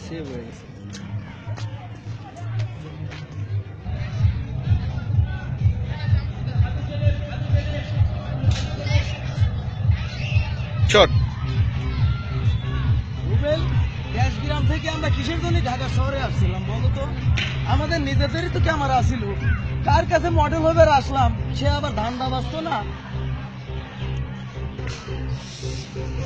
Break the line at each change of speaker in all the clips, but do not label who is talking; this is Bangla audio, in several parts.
সেভ হয়ে গেছে।
শট
রুবেল, দেশগ্রাম থেকে আমরা কিসের জন্য ঢাকা শহরে আসছিলাম বলো তো? আমাদের নিজেদেরই তো ক্যামেরা আসিল, কার কাছে মডেল হবে আসলাম, সে আবার ধান্দা বাঁচত না।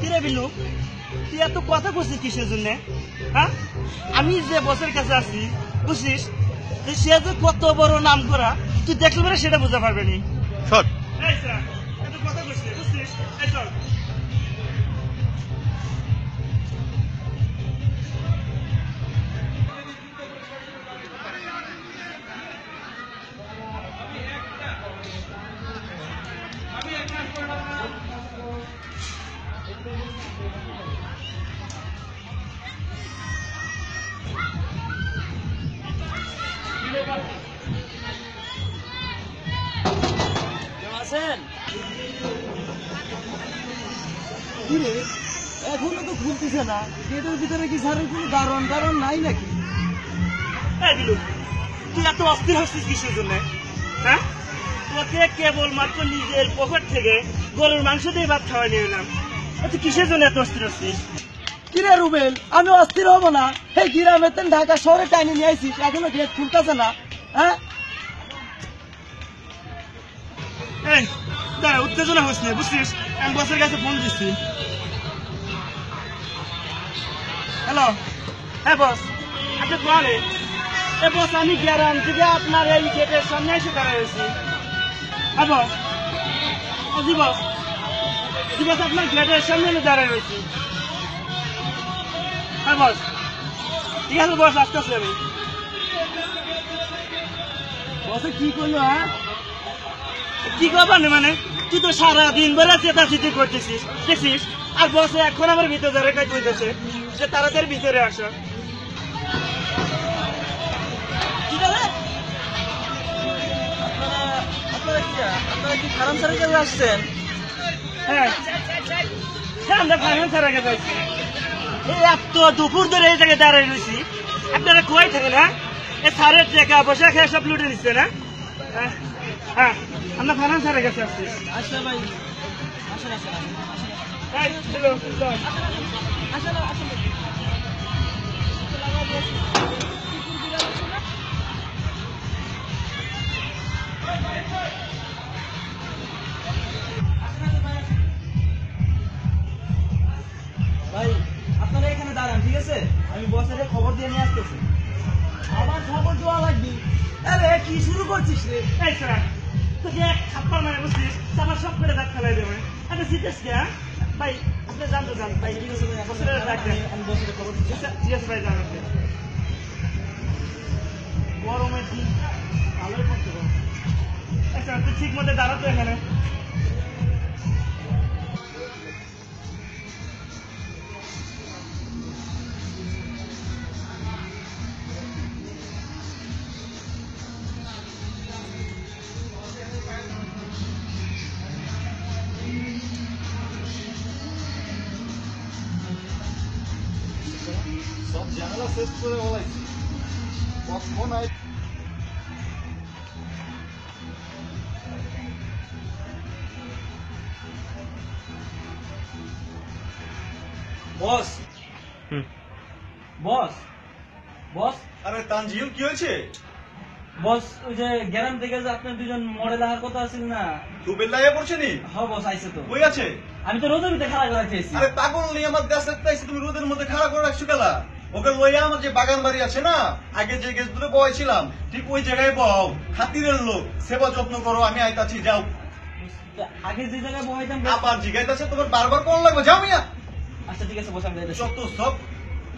কিরে বিলু, তুই এত কথা বলছিস কিসের জন্য? হ্যাঁ, আমি যে বসের কাছে আছি বুঝছিস, সে যে কত বড় নাম করা তুই দেখলে পরে সেটা বুঝতে পারবে নি।
শট
এত কথা বলছিস বুঝছিস, এই চল।
কিরে, এখনো তো খুলতেছে না, গেটের ভিতরে কি স্যারের কোনো দারণ দারণ নাই নাকি?
এই বিলু, তুই এত অস্থির হচ্ছিস কিসের জন্য? হ্যাঁ, তোকে কেবল মাত্র নিজের পকেট থেকে গরুর মাংস দিয়ে ভাত খাওয়াই নিয়ে এলাম, তুই কিসের জন্য এত অস্থির হচ্ছিস?
কিরে রুবেল, আমি অস্থির হবো না? এই গ্রামে তেন ঢাকা শহরে টাইনে নিয়ে আইসিস, এখনো গেট খুলতেছে না। হ্যাঁ,
এই দাঁড়া, উত্তেজনা হচ্ছে না বুঝছিস, আমি বসের কাছে ফোন দিচ্ছি। হ্যালো, হ্যাঁ বস, আপনি কোয়ারে? এ বস, আমি গ্যারান থেকে আপনার এই গেটের সামনে এসে দাঁড়ায় রয়েছি। হ্যাঁ বস, জি বস, জি বস, আপনার গেটের সামনে আমি দাঁড়ায় রয়েছি। হ্যাঁ বস, ঠিক আছে বস, আসতেছি আমি।
বসে কি করলো? হ্যাঁ,
কি করবার না মানে, তুই তো সারাদিন বেলা চেতাচিতি করতেছিস দেখছিস, আর বসে এখন আমার ভিতরে ধরে কাজ করতেছে যে তাড়াতাড়ি ভিতরে আসো।
কি করে? আপনারা কি খারাপ স্যারের কাছে আসছেন?
হ্যাঁ হ্যাঁ, আমরা ফাইন্যান্সের আগে যাচ্ছি। এই এত দুপুর ধরে এই জায়গায় দাঁড়াই রয়েছি, আপনারা কই থাকেন? হ্যাঁ, এ সারের টাকা পয়সা খেয়ে সব লুটে নিচ্ছে না? হ্যাঁ, আমরা ফাইন্যান্সের কাছে আসছি।
আচ্ছা ভাই, আসেন আসেন আসেন
এই, চলো, চলো।
আসেন আসেন। ভাই, আপনারা এখানে দাঁড়ান, ঠিক আছে? আমি বসের খবর দিয়ে নিয়ে আসতেছি। আমার খবর দেওয়া লাগবে? আরে কি শুরু করছিস রে?
এই স্যার, তোকে এক থাপ্পড় মারে বুঝছিস, আমার সব করে দাঁত ফেলাই দেবে। আচ্ছা জিজ্ঞেস কে? হ্যাঁ ভাই, আপনি জানতে চান ভাই?
ঠিক আছে ভাই,
বসের ডাক দেন।
আমি বসের খবর দিচ্ছি।
ঠিক আছে ভাই, জান আপনি। গরমের দিন ভালোই পড়তে পারো। আচ্ছা, তুই ঠিক মতো দাঁড়াতো এখানে।
সব ঝামেলা শেষ করে বলাইছি কখন আই
বস, বস, বস,
আরে তানজিল কি হয়েছে?
বস, ওই যে গ্রাম থেকে যে আপনার দুজন মডেল আসার কথা আছিল না?
রুবেল লাইয়া পড়ছে নি?
হ্যাঁ বস, আইছে তো।
কই আছে?
আমি তো রোদের ভিতরে খেলা করে খেয়েছি।
আরে পাগল নিয়ে আমার দেশ রাখতে আইছি, তুমি রোদের মধ্যে খাড়া করে রাখছো কেলা? ওকে লইয়া আমার যে বাগান বাড়ি আছে না, আগে যে গেছ দূরে বয়াইছিলাম, ঠিক ওই জায়গায় বও। খাতিরের লোক, সেবা যত্ন করো, আমি আইতাছি, যাও।
আগে যে জায়গায় বহাইতাম।
আবার জিগাইতাছে, তোমার বারবার কোন লাগবে, যাও মিয়া।
আচ্ছা ঠিক আছে বস, আমি যাইতেছি।
যত সব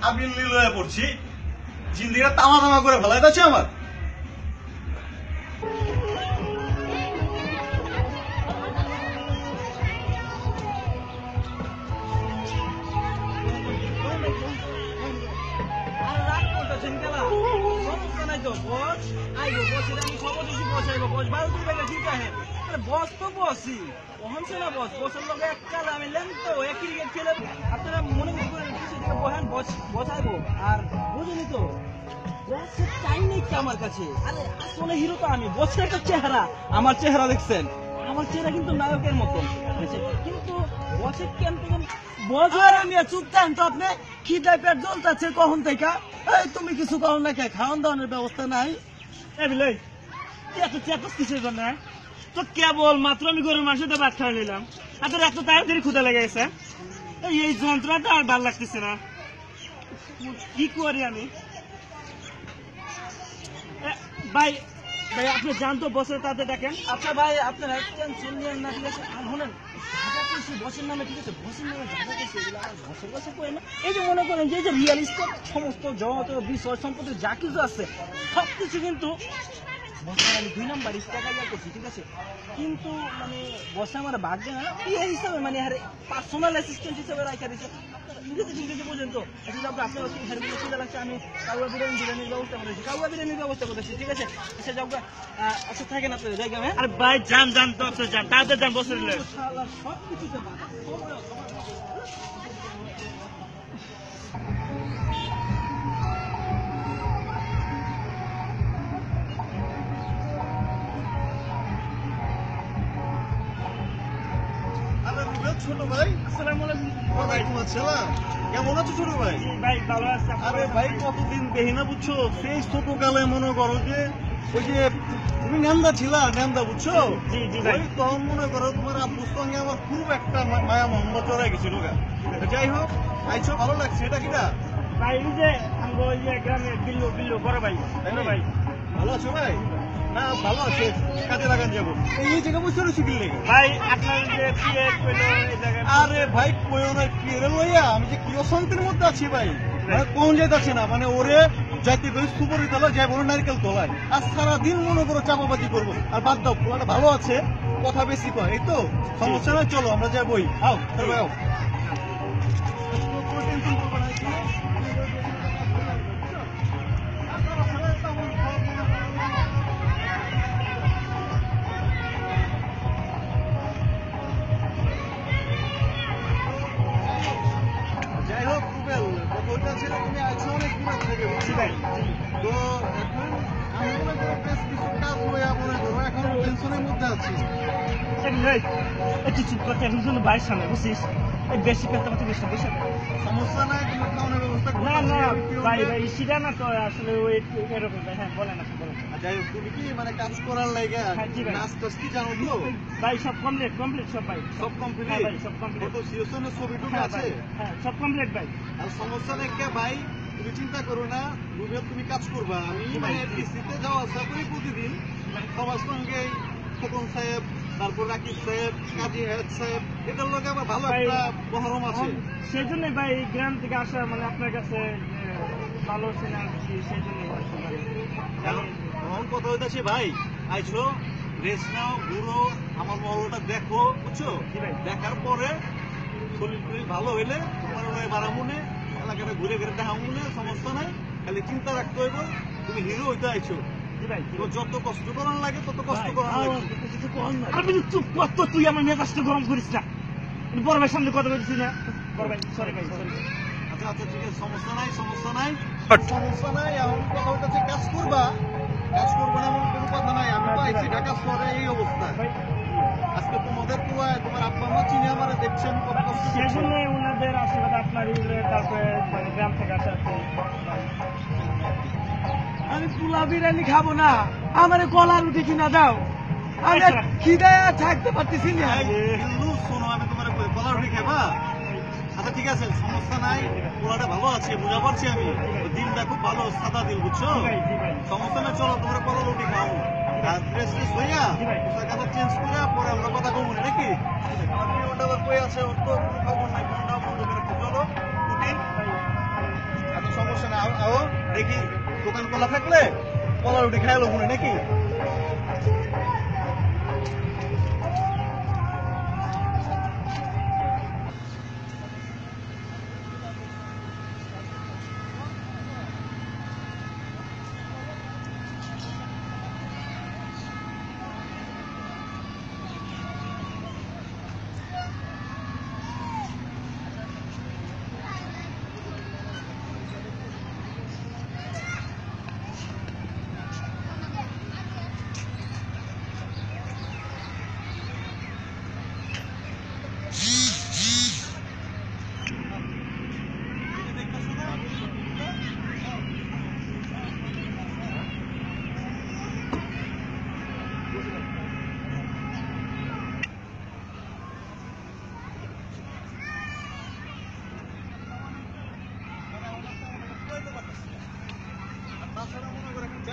আমি লইয়া পড়ছি, জিন্দিরা তামা তামা করে ফেলাইতাছে আমার।
আর রাগ করতেছেন কেলা? সমস্যা নাই তো বস, আইবো বসের আমি খবর দিছি, বস আইবো। বস ভালো করে গেলে ঠিক আছে। আরে বস তো বসই, ওহন না বস, বসের লোক এক কাল আমি লেন তো এক ক্রিকেট খেলে আপনারা মনে করেন কিছু বহেন বসাইবো আর বুঝলি তো বসের টাইম নেই তো আমার কাছে। আরে আসলে হিরো তো আমি, বসের একটা চেহারা, আমার চেহারা দেখছেন, আমার চেহারা কিন্তু নায়কের মতন, কিন্তু বসের কেন বছর আমি চুপ থাকেন তো আপনি। খিদায় পেট জ্বলতেছে কখন থেকে, এই তুমি কিছু কখন না কে খাওয়ান দাওয়ানোর ব্যবস্থা নাই?
এত চেপস কিসের জন্য? তো কেবল মাত্র আমি গরুর মাংসটা ভাত খাওয়া নিলাম, আর তোর এত তাড়াতাড়ি ক্ষুদা লেগে গেছে। এই যন্ত্রটা আর ভাল লাগতেছে না, কি করি আমি? ভাই ভাই আপনি যান তো, বছর তাতে দেখেন।
আচ্ছা ভাই আপনারা টেনশন নিয়েন না, ঠিক আছে? আর শোনেন, বসের নামে, ঠিক আছে, বসের নামে জায়গা করছে এগুলো আর বসের বসে করে না। এই যে মনে করেন যে রিয়েল এস্টেট সমস্ত যত বিষয় সম্পত্তি যা কিছু আছে সবকিছু কিন্তু বসে আমি 2 নাম্বার টাকা করছি, ঠিক আছে? কিন্তু মানে বসে আমার ভাগ্যে না ইয়ে হিসাবে, মানে আর পার্সোনাল অ্যাসিস্ট্যান্ট হিসাবে রাখা দিচ্ছে। ইংরেজি বোঝেন তো? আপনার হেরগুলো সুবিধা লাগছে, আমি কাউয়া বিরিয়ানির ব্যবস্থা করেছি, কাউয়া বিরিয়ানির ব্যবস্থা করেছি, ঠিক আছে? আচ্ছা যাও, আচ্ছা থাকেন আপনাদের জায়গা। হ্যাঁ
আর ভাই যান যান তো, আপনি যান তাদের যান, বছর
সব কিছুতে
আরে রুবেল ছোট ভাই,
আসসালামু আলাইকুম।
ওয়ালাইকুম আসসালাম। কেমন আছো ছোট ভাই?
ভাই ভালো আছে?
আরে ভাই কতদিন দেখি না বুঝছো, সেই ছোটকালে মনে করো যে ওই যে তুমি নেন্দা ছিলা, নেন্দা বুঝছো,
জি, জি ভাই।
ওই তখন মনে করো তোমার আব্বুর সঙ্গে আমার খুব একটা মায়া মহব্বত চড়াই গেছিল গা। যাই হোক আইছো, ভালো লাগছে। এটা কিটা
ভাই এই যে আমরা ওই যে গ্রামে বিল্লু বিল্লু বড় ভাই, বড় ভাই।
ভালো আছো ভাই? না ভালো আছে, কাজে লাগান যাবো। এই জায়গা বুঝতে পারছি কি লেগে?
ভাই আপনার যে পিএ কইলো এই জায়গায়,
আরে ভাই কইও না, কি রে লইয়া আমি যে কি অশান্তির মধ্যে আছি ভাই, মানে কোন যাইতাছে না, মানে ওরে যাইতে করি সুপরি তলায় যাই, বড় নারকেল তলায়, আর সারাদিন মনে করো চাপাবাজি করবো। আর বাদ দাও, পোলাটা ভালো আছে, কথা বেশি কয়, এই তো সমস্যা নয়, চলো আমরা যাবোই। আও ভাই আও। যাই হোক রুবেল, কথা ছিল তুমি আছো অনেক দূরে থেকে, বুঝছি ভাই। তো এখন আমি মনে করো বেশ কিছু কাজ লইয়া মনে করো এখন টেনশনের মধ্যে আছি।
একটু চুপ করতে এখন কিন্তু ভাইয়ের সামনে বুঝছিস, এই বেশি পেতে মতো বেশি বেশি।
সমস্যা নাই, তোমার খাওয়ানোর ব্যবস্থা
না
করতেছি।
না
কি
ভাই
হবে?
ভাই সেটা না তো, আসলে ওই এরকম ভাই। হ্যাঁ বলেন, আপনি বলেন।
আর যাই হোক তুমি কি মানে কাজ করার লাগে
হ্যাঁ, জি ভাই।
নাচ টাচ কি জানো তো?
ভাই সব কমপ্লিট কমপ্লিট সব ভাই,
সব কমপ্লিট?
হ্যাঁ ভাই, সব কমপ্লিট।
ফটো সিলেকশনের ছবি টবি
হ্যাঁ
আছে?
ভাই, হ্যাঁ সব কমপ্লিট ভাই।
আর সমস্যা নেই কে ভাই, তুমি চিন্তা করো না, রুবেল তুমি কাজ করবা। আমি
জি ভাই।
মানে ডিসিতে যাওয়া আসা করি প্রতিদিন, সবার সঙ্গে খোকন সাহেব, তারপর রাকিব সাহেব, কাজী হেড সাহেব, এদের লোক আমার ভালো
ভাই,
একটা মহরম আছে।
সেই জন্যই ভাই গ্রাম থেকে আসা, মানে আপনার কাছে ভালো চেনা সেই জন্যই
এখন এখন কথা হইতেছে ভাই, আইছো রেস্ট নাও, ঘুরো, আমার মহলটা দেখো, বুঝছো?
জি ভাই।
দেখার পরে শরীর টরীর ভালো হইলে তোমার ওই বারামুনে এলাকাটা ঘুরে ঘুরে দেখা মনে, সমস্যা নাই। খালি চিন্তা রাখতে হইব তুমি হিরো হইতে আইছো,
জি ভাই।
তো যত কষ্ট করার লাগে তত কষ্ট করার লাগে।
আপনি চুপ কর তো, তুই আমার মেজাজটা গরম করিস না। বড় ভাই সামনে কথা বলছিস না, বড় ভাই সরি ভাই সরি।
আচ্ছা আচ্ছা ঠিক আছে, সমস্যা নাই সমস্যা নাই সমস্যা নাই। এখন কথা হইতেছে কাজ করবা, কাজ করবো না এমন কোনো কথা নাই। আমি তো আইছি ঢাকা শহরে এই অবস্থা।
ভাই
আজকে তোমাদের দোয়ায় তোমার আব্বা মা চিনে আমার দেখছেন কত কষ্ট
সেই
করছি।
জন্য ওনাদের আশীর্বাদ আপনার তারপরে মানে গ্রাম থেকে আসা।
আমি পোলা বিরিয়ানি খাবো না, আমার কলা রুটি কিনা দাও, আমি আর খিদায় আর থাকতে পারতেছি না।
এই, বিল্লু, শোনো আমি তোমার কলা রুটি খাবা? আচ্ছা ঠিক আছে, সমস্যা নাই, পোলাটা ভালো আছে, বুঝা পারছি আমি। ওই দিনটা খুব ভালো, সাদা দিল, বুঝছো?
জি ভাই, জি ভাই।
সমস্যা নাই, চলো তোমার কলা রুটি খাও। আর ড্রেস ট্রেস হইয়া
জি ভাই।
পোশাক আশাক চেঞ্জ করে পরে আমরা কথা কমু নাকি? আমার প্রিয়টা আবার কই আছে, ওর তো কোনো খবর নাই, ফোনটাও বন্ধ করে রাখছি। চলো রুটি, আচ্ছা সমস্যা নাই, আও দেখি দোকান খোলা থাকলে কলা রুটি খাইলো মনে নাকি?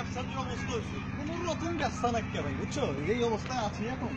ব্যবসার যে অবস্থা হয়েছে কোনো রকম ব্যবসা নাকি ভাই বুঝছো এই অবস্থায় আছি এখন